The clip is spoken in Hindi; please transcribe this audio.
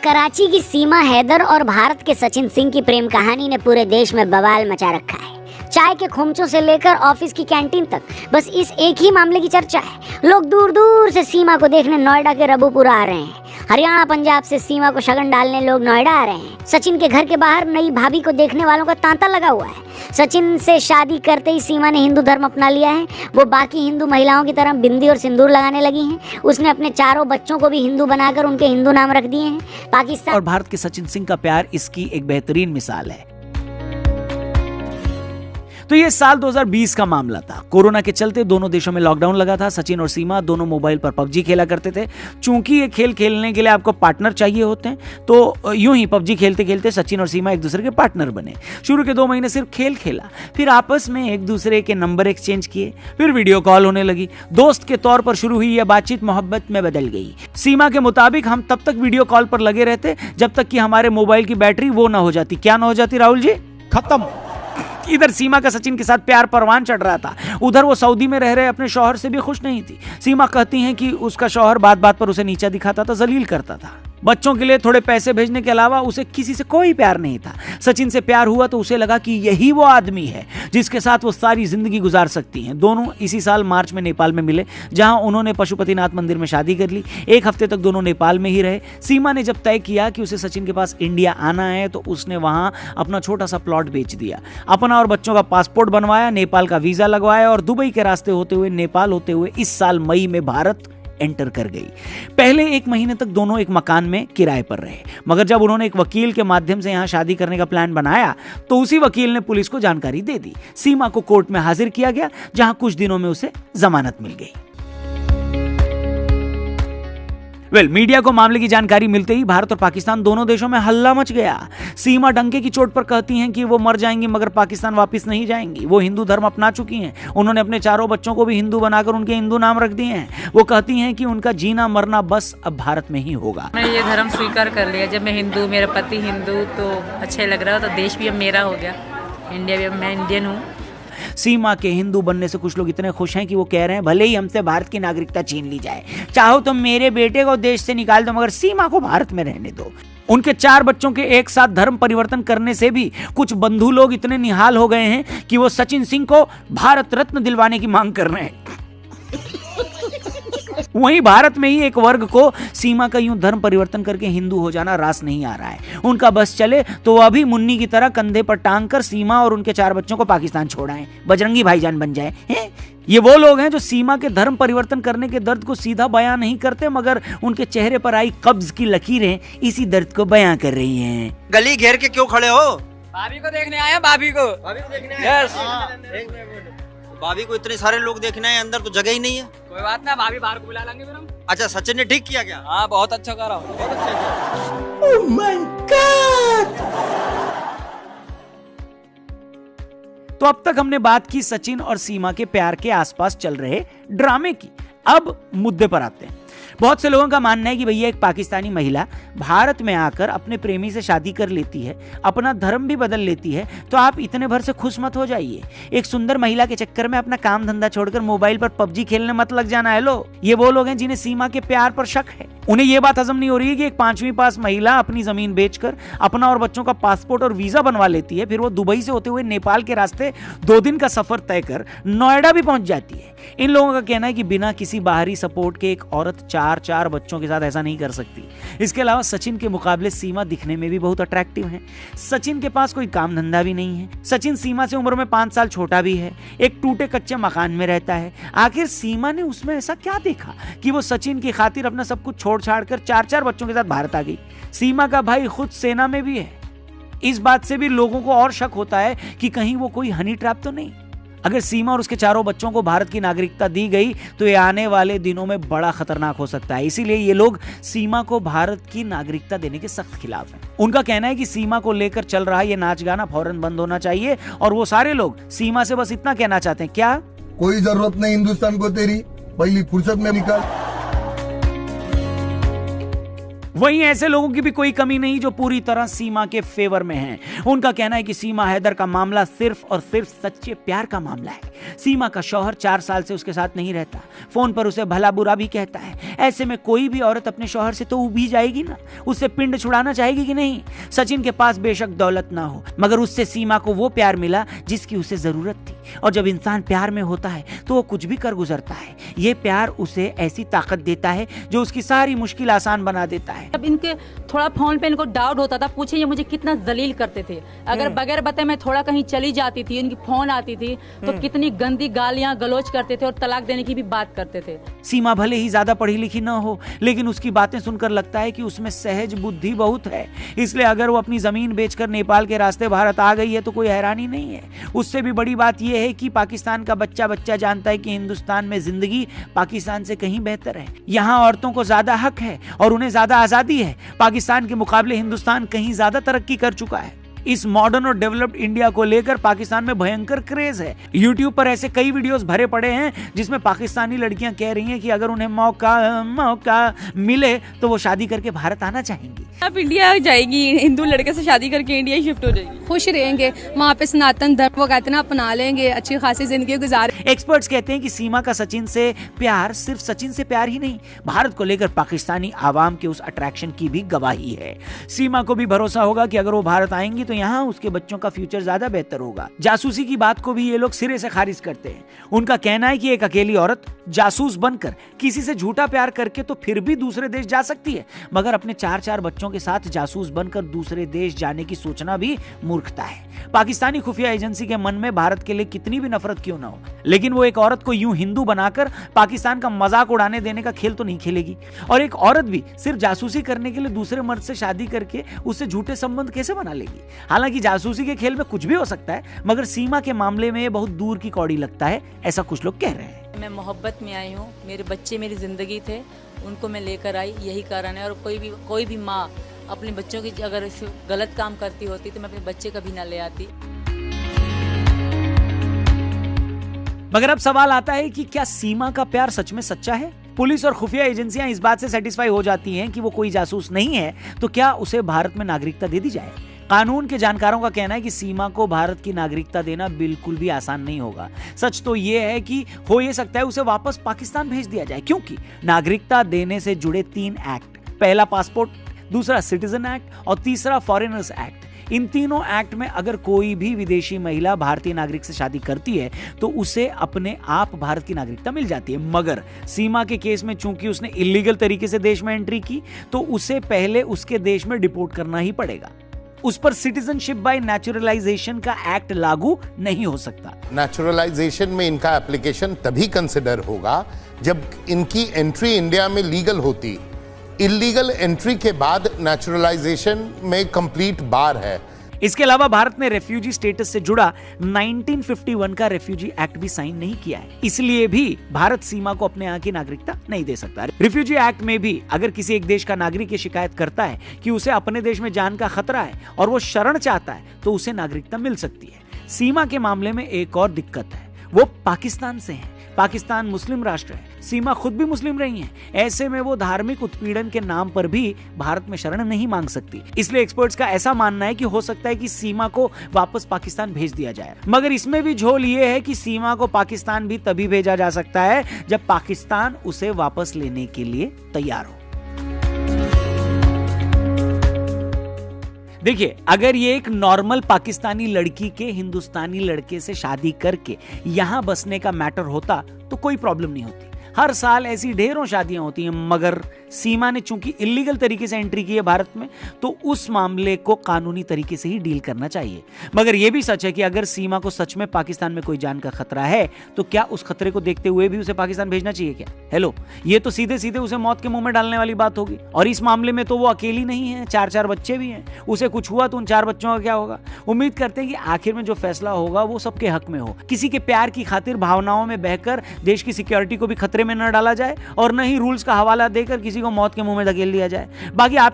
कराची की सीमा हैदर और भारत के सचिन सिंह की प्रेम कहानी ने पूरे देश में बवाल मचा रखा है। चाय के खोमचों से लेकर ऑफिस की कैंटीन तक बस इस एक ही मामले की चर्चा है। लोग दूर दूर से सीमा को देखने नोएडा के रबूपुरा आ रहे हैं। हरियाणा पंजाब से सीमा को शगन डालने लोग नोएडा आ रहे हैं। सचिन के घर के बाहर नई भाभी को देखने वालों का तांता लगा हुआ है। सचिन से शादी करते ही सीमा ने हिंदू धर्म अपना लिया है। वो बाकी हिंदू महिलाओं की तरह बिंदी और सिंदूर लगाने लगी हैं। उसने अपने चारों बच्चों को भी हिंदू बनाकर उनके हिंदू नाम रख दिए हैं। पाकिस्तान और भारत के सचिन सिंह का प्यार इसकी एक बेहतरीन मिसाल है। तो ये साल 2020 का मामला था। कोरोना के चलते दोनों देशों में लॉकडाउन लगा था। सचिन और सीमा दोनों मोबाइल पर पबजी खेला करते थे। चूंकि ये खेल खेलने के लिए आपको पार्टनर चाहिए होते हैं, तो यूं ही पबजी खेलते खेलते सचिन और सीमा एक दूसरे के पार्टनर बने। शुरू के 2 महीने सिर्फ खेल खेला, फिर आपस में एक दूसरे के नंबर एक्सचेंज किए, फिर वीडियो कॉल होने लगी। दोस्त के तौर पर शुरू हुई यह बातचीत मोहब्बत में बदल गई। सीमा के मुताबिक हम तब तक वीडियो कॉल पर लगे रहते जब तक कि हमारे मोबाइल की बैटरी वो ना हो जाती। क्या ना हो जाती राहुल जी? खत्म। इधर सीमा का सचिन के साथ प्यार परवान चढ़ रहा था, उधर वो सऊदी में रह रहे अपने शौहर से भी खुश नहीं थी। सीमा कहती हैं कि उसका शौहर बात बात पर उसे नीचा दिखाता था, जलील करता था। बच्चों के लिए थोड़े पैसे भेजने के अलावा उसे किसी से कोई प्यार नहीं था। सचिन से प्यार हुआ तो उसे लगा कि यही वो आदमी है जिसके साथ वो सारी जिंदगी गुजार सकती हैं। दोनों इसी साल मार्च में नेपाल में मिले, जहां उन्होंने पशुपतिनाथ मंदिर में शादी कर ली। 1 हफ्ते तक दोनों नेपाल में ही रहे। सीमा ने जब तय किया कि उसे सचिन के पास इंडिया आना है तो उसने वहां अपना छोटा सा प्लॉट बेच दिया, अपना और बच्चों का पासपोर्ट बनवाया, नेपाल का वीजा लगवाया और दुबई के रास्ते होते हुए नेपाल होते हुए इस साल मई में भारत एंटर कर गई। पहले 1 महीने तक दोनों एक मकान में किराए पर रहे, मगर जब उन्होंने एक वकील के माध्यम से यहां शादी करने का प्लान बनाया तो उसी वकील ने पुलिस को जानकारी दे दी। सीमा को कोर्ट में हाजिर किया गया, जहां कुछ दिनों में उसे जमानत मिल गई। मीडिया को मामले की जानकारी मिलते ही भारत और पाकिस्तान दोनों देशों में हल्ला मच गया। सीमा डंके की चोट पर कहती हैं कि वो मर जाएंगी मगर पाकिस्तान वापस नहीं जाएंगी। वो हिंदू धर्म अपना चुकी हैं। उन्होंने अपने चारों बच्चों को भी हिंदू बनाकर उनके हिंदू नाम रख दिए हैं। वो कहती हैं कि उनका जीना मरना बस अब भारत में ही होगा। मैंने ये धर्म स्वीकार कर लिया। जब मैं हिंदू, मेरा पति हिंदू, तो अच्छा लग रहा, तो देश भी अब मेरा हो गया, इंडिया भी अब मैं इंडियन हूँ। सीमा के हिंदू बनने से कुछ लोग इतने खुश हैं कि वो कह रहे हैं भले ही हमसे भारत की नागरिकता छीन ली जाए, चाहो तो मेरे बेटे को देश से निकाल दो, मगर सीमा को भारत में रहने दो। उनके 4 बच्चों के एक साथ धर्म परिवर्तन करने से भी कुछ बंधु लोग इतने निहाल हो गए हैं कि वो सचिन सिंह को भारत रत्न दिलवाने की मांग कर रहे हैं। वहीं भारत में ही एक वर्ग को सीमा का यूं धर्म परिवर्तन करके हिंदू हो जाना रास नहीं आ रहा है। उनका बस चले तो वो अभी मुन्नी की तरह कंधे पर टांग कर सीमा और उनके 4 बच्चों को पाकिस्तान छोड़ाएं, बजरंगी भाईजान बन जाए। ये वो लोग हैं जो सीमा के धर्म परिवर्तन करने के दर्द को सीधा बयां नहीं करते, मगर उनके चेहरे पर आई कब्ज की लकीरें इसी दर्द को बयां कर रही हैं। गली घेर के क्यों खड़े हो? भाभी को देखने आया, भाभी को देखने आए। भाभी को इतने सारे लोग देखने आए, अंदर तो जगह ही नहीं है। कोई बात ना, भाभी बाहर को बुला लेंगे फिर हम। अच्छा, सचिन ने ठीक किया क्या? हाँ, बहुत अच्छा करा। Oh my God! तो अब तक हमने बात की सचिन और सीमा के प्यार के आसपास चल रहे ड्रामे की। अब मुद्दे पर आते हैं। बहुत से लोगों का मानना है कि भैया एक पाकिस्तानी महिला भारत में आकर अपने प्रेमी से शादी कर लेती है, अपना धर्म भी बदल लेती है, तो आप इतने भर से खुश मत हो जाइए। एक सुंदर महिला के चक्कर में अपना काम धंधा छोड़कर मोबाइल पर पबजी खेलने मत लग जाना है। लो, ये वो लोग हैं जिन्हें सीमा के प्यार पर शक है। उन्हें यह बात हजम नहीं हो रही है कि एक 5वीं पास महिला अपनी जमीन बेचकर अपना और बच्चों का पासपोर्ट और वीजा बनवा लेती है, फिर वो दुबई से होते हुए नेपाल के रास्ते 2 दिन का सफर तय कर नोएडा भी पहुंच जाती है। इन लोगों का कहना है कि बिना किसी बाहरी सपोर्ट के एक औरत 4 बच्चों के साथ ऐसा नहीं कर सकती। इसके अलावा सचिन के मुकाबले सीमा दिखने में भी बहुत अट्रैक्टिव है। सचिन के पास कोई काम धंधा भी नहीं है। सचिन सीमा से उम्र में 5 साल छोटा भी है, एक टूटे कच्चे मकान में रहता है। आखिर सीमा ने उसमें ऐसा क्या देखा कि वो सचिन की खातिर अपना सब कुछ छोड़ छाड़ कर 4 बच्चों के साथ भारत आ गई? सीमा का भाई खुद सेना में भी है। इस बात से भी लोगों को और शक होता है कि कहीं वो कोई हनी ट्रैप तो नहीं। अगर सीमा और उसके 4 बच्चों को भारत की नागरिकता दी गई तो ये आने वाले दिनों में बड़ा खतरनाक हो सकता है। इसीलिए ये लोग सीमा को भारत की नागरिकता देने के सख्त खिलाफ हैं। उनका कहना है कि सीमा को लेकर चल रहा ये नाच गाना फौरन बंद होना चाहिए और वो सारे लोग सीमा से बस इतना कहना चाहते हैं, क्या कोई जरूरत नहीं हिंदुस्तान को तेरी, पहली फुर्सत में निकाल। वहीं ऐसे लोगों की भी कोई कमी नहीं जो पूरी तरह सीमा के फेवर में हैं। उनका कहना है कि सीमा हैदर का मामला सिर्फ और सिर्फ सच्चे प्यार का मामला है। सीमा का शौहर 4 साल से उसके साथ नहीं रहता, फोन पर उसे भला बुरा भी कहता है। ऐसे में कोई भी औरत अपने शौहर से तो उभी जाएगी ना, उससे पिंड छुड़ाना चाहेगी कि नहीं। सचिन के पास बेशक दौलत ना हो, मगर उससे सीमा को वो प्यार मिला जिसकी उसे जरूरत थी। और जब इंसान प्यार में होता है तो वो कुछ भी कर गुजरता है। ये प्यार उसे ऐसी ताकत देता है जो उसकी सारी मुश्किल आसान बना देता है। अब इनके थोड़ा फोन पे इनको डाउट होता था, पूछे ये मुझे कितना जलील करते थे। अगर बगैर बताए मैं थोड़ा कहीं चली जाती थी, इनकी फोन आती थी तो कितनी गंदी गालियां गलौज करते थे और तलाक देने की भी बात करते थे। सीमा भले ही ज्यादा पढ़ी लिखी न हो, लेकिन उसकी बातें सुनकर लगता है कि उसमें सहज बुद्धि बहुत है। इसलिए अगर वो अपनी जमीन बेचकर नेपाल के रास्ते भारत आ गई है तो कोई हैरानी नहीं है। उससे भी बड़ी बात यह है कि पाकिस्तान का बच्चा जानता है कि हिंदुस्तान में जिंदगी पाकिस्तान से कहीं बेहतर है। यहाँ औरतों को ज्यादा हक है और उन्हें ज्यादा आजादी है। पाकिस्तान के मुकाबले हिंदुस्तान कहीं ज्यादा तरक्की कर चुका है। इस मॉडर्न और डेवलप्ड इंडिया को लेकर पाकिस्तान में भयंकर क्रेज है। YouTube पर ऐसे कई वीडियोस भरे पड़े हैं जिसमें पाकिस्तानी लड़कियां कह रही हैं कि अगर उन्हें मौका मिले तो वो शादी करके भारत आना चाहेंगी। अब इंडिया जाएगी, हिंदू लड़के से शादी करके इंडिया शिफ्ट हो जाएगी, खुश रहेंगे वहाँ पे, सनातन धर्म वो कहते हैं ना अपना लेंगे, अच्छी खासी जिंदगी गुजारे। एक्सपर्ट्स कहते हैं कि सीमा का सचिन से प्यार सिर्फ सचिन से प्यार ही नहीं, भारत को लेकर पाकिस्तानी आवाम के उस अट्रैक्शन की भी गवाही है। सीमा को भी भरोसा होगा कि अगर वो भारत आएंगी तो यहाँ उसके बच्चों का फ्यूचर ज्यादा बेहतर होगा। जासूसी की बात को भी ये लोग सिरे से खारिज करते हैं। उनका कहना है कि एक अकेली औरत जासूस बनकर किसी से झूठा प्यार करके तो फिर भी दूसरे देश जा सकती है, मगर अपने 4 बच्चों के साथ जासूस बनकर दूसरे देश जाने की सोचना भी मूर्खता है। पाकिस्तानी खुफिया एजेंसी के मन में भारत के लिए कितनी भी नफरत क्यों ना हो, लेकिन वो एक औरत को यूं हिंदू बनाकर पाकिस्तान का मजाक उड़ाने देने का खेल तो नहीं खेलेगी। और एक औरत भी सिर्फ जासूसी करने के लिए दूसरे मर्द से शादी करके उससे झूठे संबंध कैसे बना लेगी। हालांकि जासूसी के खेल में कुछ भी हो सकता है, मगर सीमा के मामले में ये बहुत दूर की कौड़ी लगता है, ऐसा कुछ लोग कह रहे हैं। मैं मोहब्बत में आई हूँ, मेरे बच्चे मेरी ज़िंदगी थे, उनको मैं लेकर आई, यही कारण है। और कोई भी माँ अपने बच्चों की अगर गलत काम करती होती तो मैं अपने बच्चे कभी ना ले आती। मगर अब सवाल आता है कि क्या सीमा का प्यार सच में सच्चा है? पुलिस और खुफिया एजेंसियां इस बात से सेटिस्फाई हो जाती हैं कि वो कोई जासूस नहीं है तो क्या उसे भारत में नागरिकता दे दी जाए? कानून के जानकारों का कहना है कि सीमा को भारत की नागरिकता देना बिल्कुल भी आसान नहीं होगा। सच तो यह है कि हो ये सकता है उसे वापस पाकिस्तान भेज दिया जाए, क्योंकि नागरिकता देने से जुड़े 3 एक्ट, पहला पासपोर्ट, दूसरा सिटीजन एक्ट और तीसरा फॉरेनर्स एक्ट। इन तीनों एक्ट में अगर कोई भी विदेशी महिला भारतीय नागरिक से शादी करती है तो उसे अपने आप भारत की नागरिकता मिल जाती है। मगर सीमा के केस में चूंकि उसने इलीगल तरीके से देश में एंट्री की तो उसे पहले उसके देश में डिपोर्ट करना ही पड़ेगा। उस पर सिटीजनशिप बाय नेचुरलाइजेशन का एक्ट लागू नहीं हो सकता। नेचुरलाइजेशन में इनका एप्लीकेशन तभी कंसिडर होगा जब इनकी एंट्री इंडिया में लीगल होती। इलीगल एंट्री के बाद नेचुरलाइजेशन में कंप्लीट बार है। इसके अलावा भारत ने रेफ्यूजी स्टेटस से जुड़ा 1951 का रेफ्यूजी एक्ट भी साइन नहीं किया है, इसलिए भी भारत सीमा को अपने यहाँ की नागरिकता नहीं दे सकता। रेफ्यूजी एक्ट में भी अगर किसी एक देश का नागरिक ये शिकायत करता है कि उसे अपने देश में जान का खतरा है और वो शरण चाहता है तो उसे नागरिकता मिल सकती है। सीमा के मामले में एक और दिक्कत है, वो पाकिस्तान से है। पाकिस्तान मुस्लिम राष्ट्र है, सीमा खुद भी मुस्लिम रही है। ऐसे में वो धार्मिक उत्पीड़न के नाम पर भी भारत में शरण नहीं मांग सकती। इसलिए एक्सपर्ट्स का ऐसा मानना है कि हो सकता है कि सीमा को वापस पाकिस्तान भेज दिया जाए। मगर इसमें भी झोल ये है कि सीमा को पाकिस्तान भी तभी भेजा जा सकता है जब पाकिस्तान उसे वापस लेने के लिए तैयार हो। देखिए, अगर ये एक नॉर्मल पाकिस्तानी लड़की के हिंदुस्तानी लड़के से शादी करके यहां बसने का मैटर होता तो कोई प्रॉब्लम नहीं होती। हर साल ऐसी ढेरों शादियां होती हैं, मगर सीमा ने चूंकि इलीगल तरीके से एंट्री की है भारत में तो उस मामले को कानूनी तरीके से ही डील करना चाहिए। मगर यह भी सच है कि अगर सीमा को सच में पाकिस्तान में कोई जान का खतरा है तो क्या उस खतरे को देखते हुए भी उसे पाकिस्तान भेजना चाहिए क्या? हेलो, ये तो सीधे सीधे उसे मौत के मुंह में डालने वाली बात होगी। और इस मामले में तो वो अकेली नहीं है, 4 बच्चे भी हैं। उसे कुछ हुआ तो उन 4 बच्चों का क्या होगा? उम्मीद करते हैं कि आखिर में जो फैसला होगा वो सबके हक में हो, किसी के प्यार की खातिर भावनाओं में बहकर देश की सिक्योरिटी को भी खतरे में न डाला जाए और न ही रूल्स का हवाला देकर किसी को मौत के मुंह में धकेल दिया जाए। बाकी आप